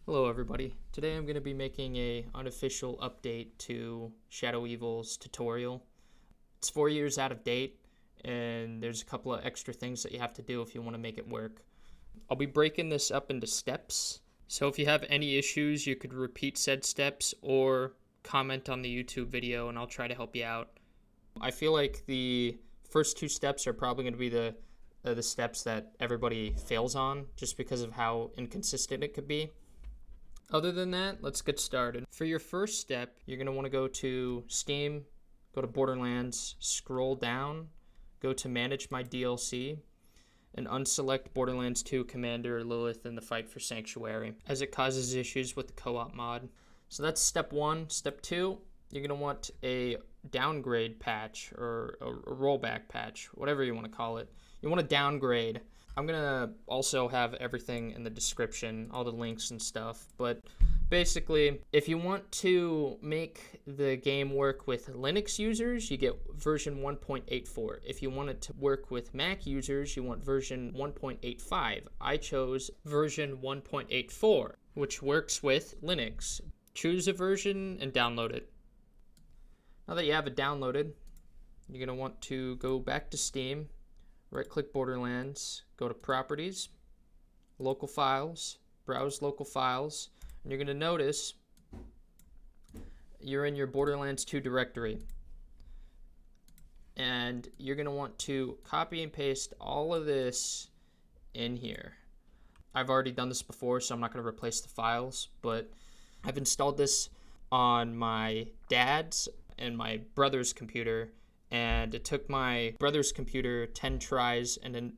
Hello everybody. Today I'm going to be making a unofficial update to Shadow Evil's tutorial. It's 4 years out of date and there's a couple of extra things that you have to do if you want to make it work. I'll be breaking this up into steps, so if you have any issues you could repeat said steps or comment on the YouTube video and I'll try to help you out. I feel like the first two steps are probably going to be the steps that everybody fails on just because of how inconsistent it could be. Other than that, let's get started. For your first step, you're going to want to go to Steam, go to Borderlands, scroll down, go to Manage My DLC, and unselect Borderlands 2 Commander Lilith in the Fight for Sanctuary, as it causes issues with the co-op mod. So that's step one. Step two, you're going to want a downgrade patch or a rollback patch, whatever you want to call it. You want to downgrade. I'm going to also have everything in the description, all the links and stuff. But basically, if you want to make the game work with Linux users, you get version 1.84. If you want it to work with Mac users, you want version 1.85. I chose version 1.84, which works with Linux. Choose a version and download it. Now that you have it downloaded, you're going to want to go back to Steam. Right-click Borderlands, go to Properties, Local Files, Browse Local Files, and you're going to notice you're in your Borderlands 2 directory. And you're going to want to copy and paste all of this in here. I've already done this before, so I'm not going to replace the files, but I've installed this on my dad's and my brother's computer. And it took my brother's computer 10 tries and a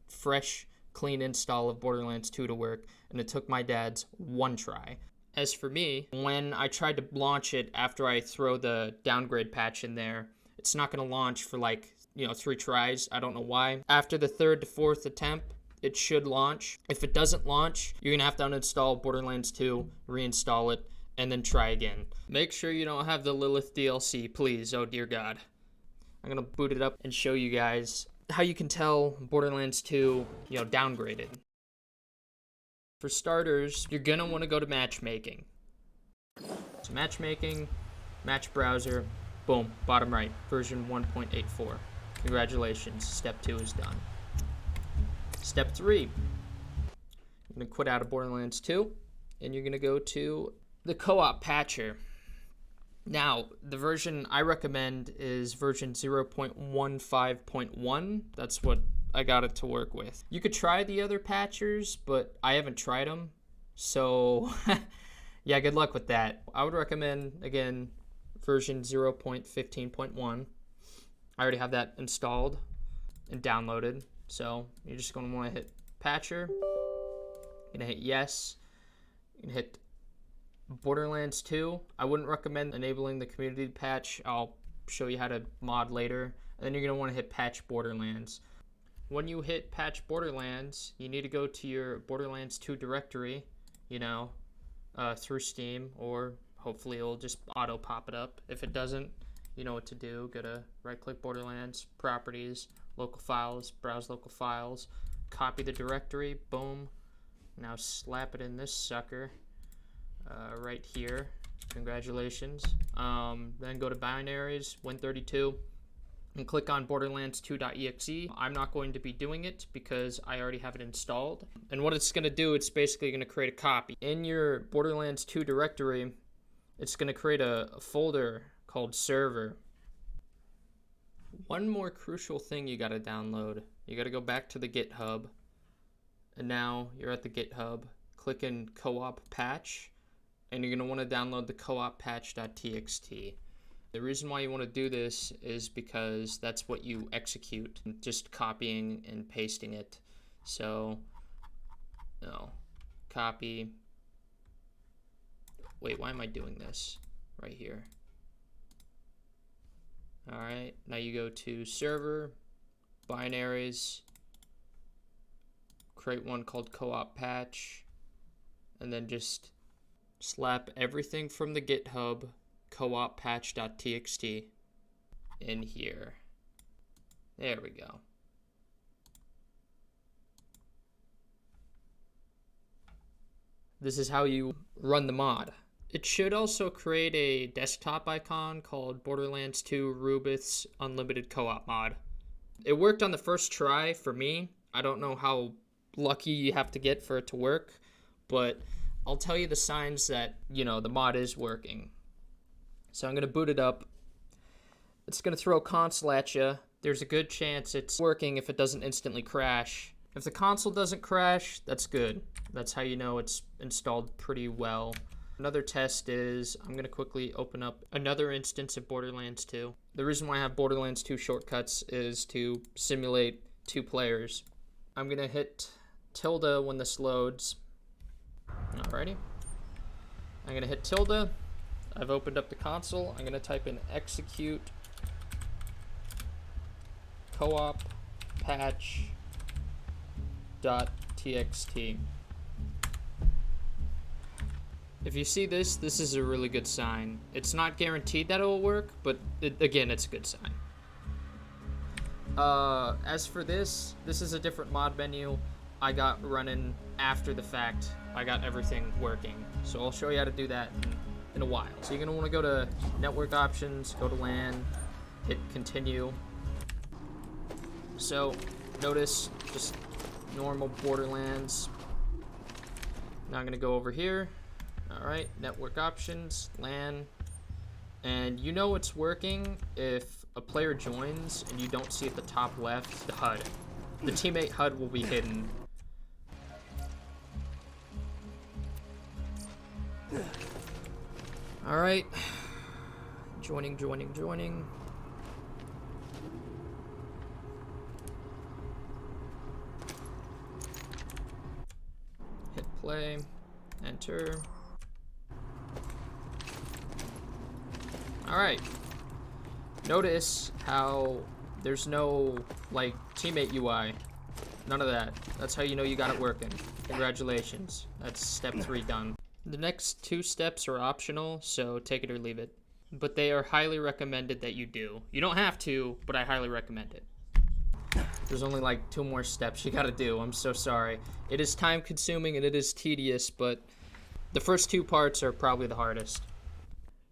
fresh, clean install of Borderlands 2 to work, and it took my dad's 1 try. As for me, when I tried to launch it after I throw the downgrade patch in there, it's not going to launch for 3 tries. I don't know why. After the 3rd to 4th attempt, it should launch. If it doesn't launch, you're going to have to uninstall Borderlands 2, reinstall it, and then try again. Make sure you don't have the Lilith DLC, please. Oh dear God. I'm going to boot it up and show you guys how you can tell Borderlands 2, downgraded. For starters, you're going to want to go to matchmaking. So matchmaking, match browser, boom, bottom right, version 1.84. Congratulations, step 2 is done. Step 3, you're going to quit out of Borderlands 2, and you're going to go to the co-op patcher. Now, the version I recommend is version 0.15.1. That's what I got it to work with. You could try the other patchers, but I haven't tried them. So, yeah, good luck with that. I would recommend, again, version 0.15.1. I already have that installed and downloaded. So, you're just going to want to hit patcher. You're going to hit yes. You're going to hit Borderlands 2, I wouldn't recommend enabling the community patch. I'll show you how to mod later. And then you're going to want to hit patch Borderlands. When you hit patch Borderlands, you need to go to your Borderlands 2 directory, through Steam, or hopefully it'll just auto pop it up. If it doesn't, you know what to do. Go to right-click Borderlands, Properties, Local Files, Browse Local Files, copy the directory, boom. Now slap it in this sucker. Right here. Congratulations. Then go to Binaries, Win32, and click on Borderlands2.exe. I'm not going to be doing it because I already have it installed. And what it's going to do, it's basically going to create a copy. In your Borderlands 2 directory, it's going to create a folder called Server. One more crucial thing you got to download. You got to go back to the GitHub. And now you're at the GitHub. Click in Co-op Patch. And you're going to want to download the cooppatch.txt. The reason why you want to do this is because that's what you execute, just copying and pasting it. So, copy. Wait, why am I doing this? Right here. Alright, now you go to Server, Binaries, create one called Co-op Patch, and then just slap everything from the GitHub cooppatch.txt in here. There we go. this is how you run the mod. It should also create a desktop icon called Borderlands 2 Robeth's Unlimited Co-op mod. It worked on the first try for me. I don't know how lucky you have to get for it to work, but I'll tell you the signs that, the mod is working. So I'm going to boot it up. It's going to throw console at you. There's a good chance it's working if it doesn't instantly crash. If the console doesn't crash, that's good. That's how you know it's installed pretty well. Another test is I'm going to quickly open up another instance of Borderlands 2. The reason why I have Borderlands 2 shortcuts is to simulate 2 players. I'm going to hit tilde when this loads. Alrighty. I'm going to hit tilde. I've opened up the console. I'm going to type in execute cooppatch.txt. If you see this is a really good sign. It's not guaranteed that it will work, but again, it's a good sign. As for this is a different mod menu I got running after the fact. I got everything working. So I'll show you how to do that in a while. So you're going to want to go to network options, go to LAN, hit continue. So notice just normal Borderlands. Now I'm going to go over here. All right, network options, LAN, and you know it's working if a player joins and you don't see at the top left the HUD. The teammate HUD will be hidden. All right, joining. Hit play, enter. Alright, notice how there's no, teammate UI. None of that. That's how you know you got it working. Congratulations. That's step 3 done. The next 2 steps are optional, so take it or leave it. But they are highly recommended that you do. You don't have to, but I highly recommend it. There's only 2 more steps you gotta do. I'm so sorry. It is time consuming and it is tedious, but the first 2 parts are probably the hardest.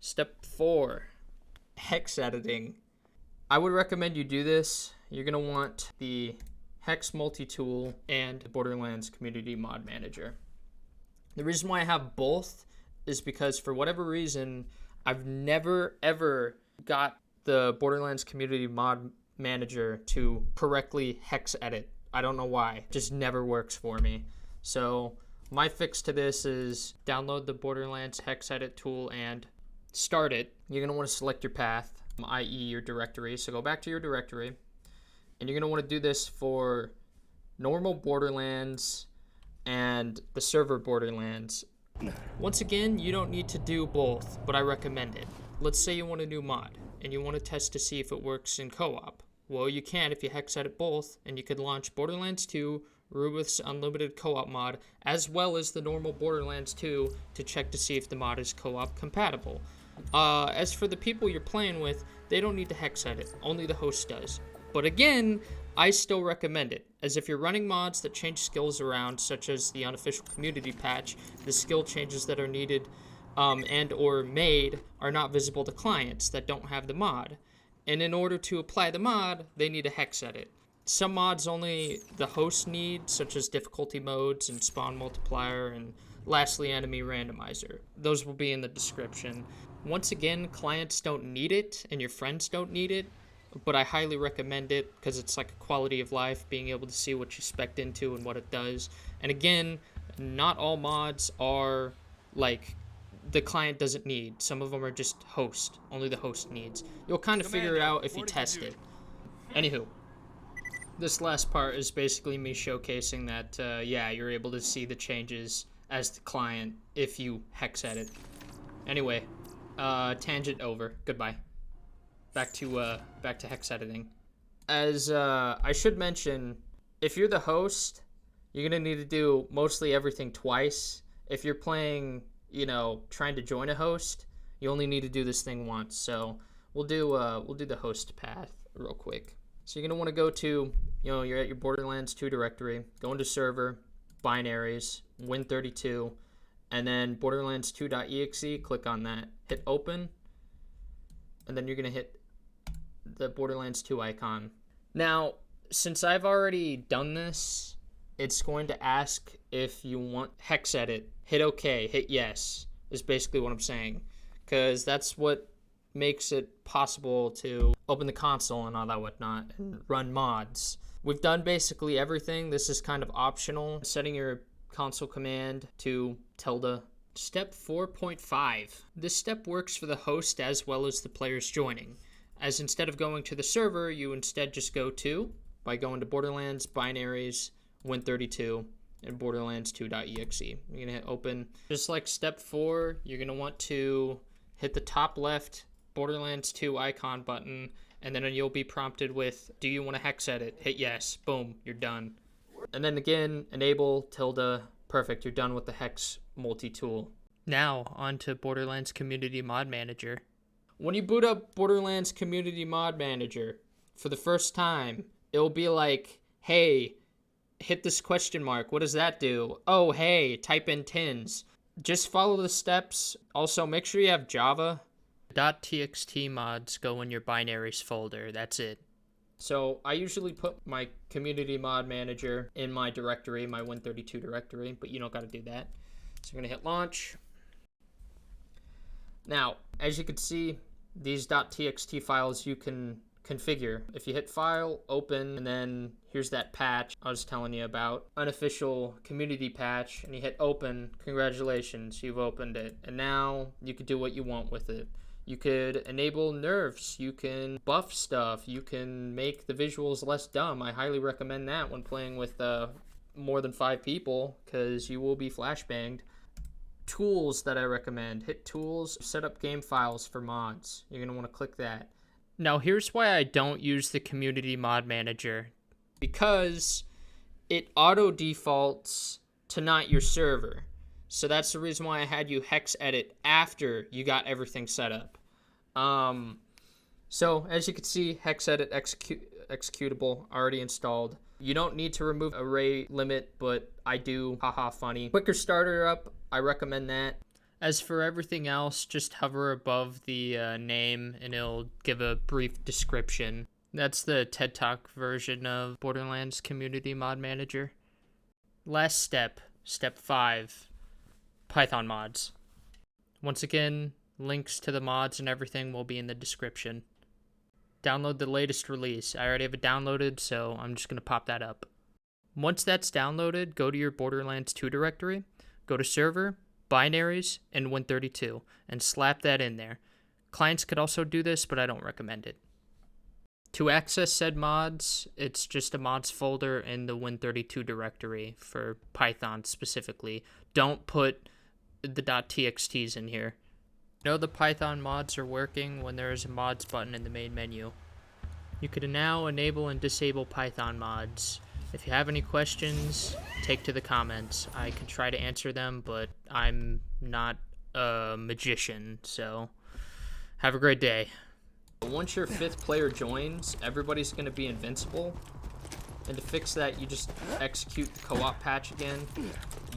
Step 4, hex editing. I would recommend you do this. You're going to want the hex multi-tool and Borderlands Community Mod Manager. The reason why I have both is because for whatever reason, I've never ever got the Borderlands Community Mod Manager to correctly hex edit. I don't know why. It just never works for me. So my fix to this is download the Borderlands hex edit tool and start it. You're going to want to select your path, i.e. your directory. So go back to your directory, and you're going to want to do this for normal Borderlands and the server Borderlands. Once again, you don't need to do both, but I recommend it. Let's say you want a new mod, and you want to test to see if it works in co-op. Well, you can if you hex edit both, and you could launch Borderlands 2, Robeth's Unlimited Co-op mod, as well as the normal Borderlands 2 to check to see if the mod is co-op compatible. As for the people you're playing with, they don't need to hex edit, only the host does. But again, I still recommend it, as if you're running mods that change skills around, such as the unofficial community patch, the skill changes that are needed and or made are not visible to clients that don't have the mod. And in order to apply the mod, they need a hex edit. Some mods only the host need, such as difficulty modes and spawn multiplier, and lastly, enemy randomizer. Those will be in the description. Once again, clients don't need it, and your friends don't need it, but I highly recommend it because it's like a quality of life, being able to see what you spec'd into and what it does. And again, not all mods are the client doesn't need. Some of them are just host. Only the host needs. You'll kind of figure it out if you test it. Anywho, this last part is basically me showcasing that, yeah, you're able to see the changes as the client if you hex edit. Anyway, tangent over. Goodbye. Back to hex editing. As I should mention, if you're the host, you're gonna need to do mostly everything twice. If you're playing, trying to join a host, you only need to do this thing once. So we'll do the host path real quick. So you're gonna want to go to, you're at your Borderlands 2 directory, go into server, binaries, win32, and then Borderlands2.exe, click on that, hit open, and then you're going to hit the Borderlands 2 icon. Now, since I've already done this, it's going to ask if you want hex edit. Hit OK, hit yes, is basically what I'm saying, because that's what makes it possible to open the console and all that whatnot and run mods. We've done basically everything. This is kind of optional. Setting your console command to tilde. Step 4.5. This step works for the host as well as the players joining, as instead of going to the server, you instead just go to, by going to Borderlands, Binaries, Win32, and Borderlands2.exe. You're going to hit open. Just like step 4, you're going to want to hit the top left Borderlands 2 icon button, and then you'll be prompted with, do you want to hex edit? Hit yes. Boom, you're done. And then again, enable tilde. Perfect, you're done with the hex multi-tool. Now, on to Borderlands Community Mod Manager. When you boot up Borderlands Community Mod Manager for the first time, it'll be like, hey, hit this question mark. What does that do? Oh, hey, type in tins. Just follow the steps. Also, make sure you have Java. .txt mods go in your binaries folder. That's it. So I usually put my Community Mod Manager in my directory, my Win32 directory, but you don't got to do that. So I'm going to hit launch. Now, as you can see, these .txt files you can configure. If you hit file, open, and then here's that patch I was telling you about, unofficial community patch, and you hit open, congratulations, you've opened it. And now you can do what you want with it. You could enable nerfs, you can buff stuff, you can make the visuals less dumb. I highly recommend that when playing with more than 5 people, because you will be flashbanged. Tools that I recommend. Hit tools, set up game files for mods. You're going to want to click that. Now here's why I don't use the Community Mod Manager. Because it auto defaults to not your server. So that's the reason why I had you hex edit after you got everything set up. So as you can see, hex edit executable already installed. You don't need to remove array limit, but I do. Haha, funny. Quicker starter up, I recommend that. As for everything else, just hover above the name and it'll give a brief description. That's the TED Talk version of Borderlands Community Mod Manager. Last step, step 5, Python mods. Once again, links to the mods and everything will be in the description. Download the latest release. I already have it downloaded, so I'm just going to pop that up. Once that's downloaded, go to your Borderlands 2 directory, go to server, binaries, and Win32, and slap that in there. Clients could also do this, but I don't recommend it. To access said mods, it's just a mods folder in the Win32 directory for Python specifically. Don't put the .txts in here. Know the Python mods are working when there is a mods button in the main menu. You can now enable and disable Python mods. If you have any questions, take to the comments. I can try to answer them, but I'm not a magician, so have a great day. Once your 5th player joins, everybody's going to be invincible. And to fix that, you just execute the co-op patch again.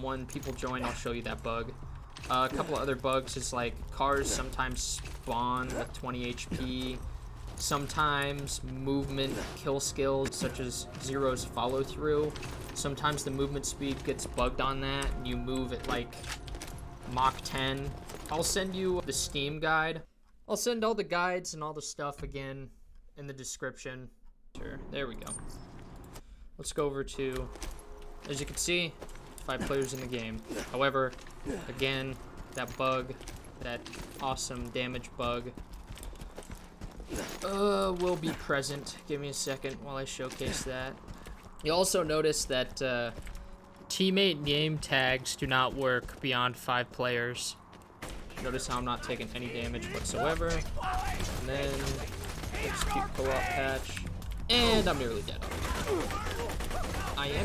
When people join, I'll show you that bug. A couple of other bugs is like cars sometimes spawn with 20 HP. Sometimes movement kill skills such as Zero's follow through. Sometimes the movement speed gets bugged on that and you move at like Mach 10. I'll send you the Steam guide. I'll send all the guides and all the stuff again in the description. Sure, there we go. Let's go over to, as you can see, 5 players in the game. However, again, that bug, that awesome damage bug, will be present. Give me a second while I showcase that. You'll also notice that teammate name tags do not work beyond 5 players. Notice how I'm not taking any damage whatsoever. And then execute co-op patch. And I'm nearly dead. I am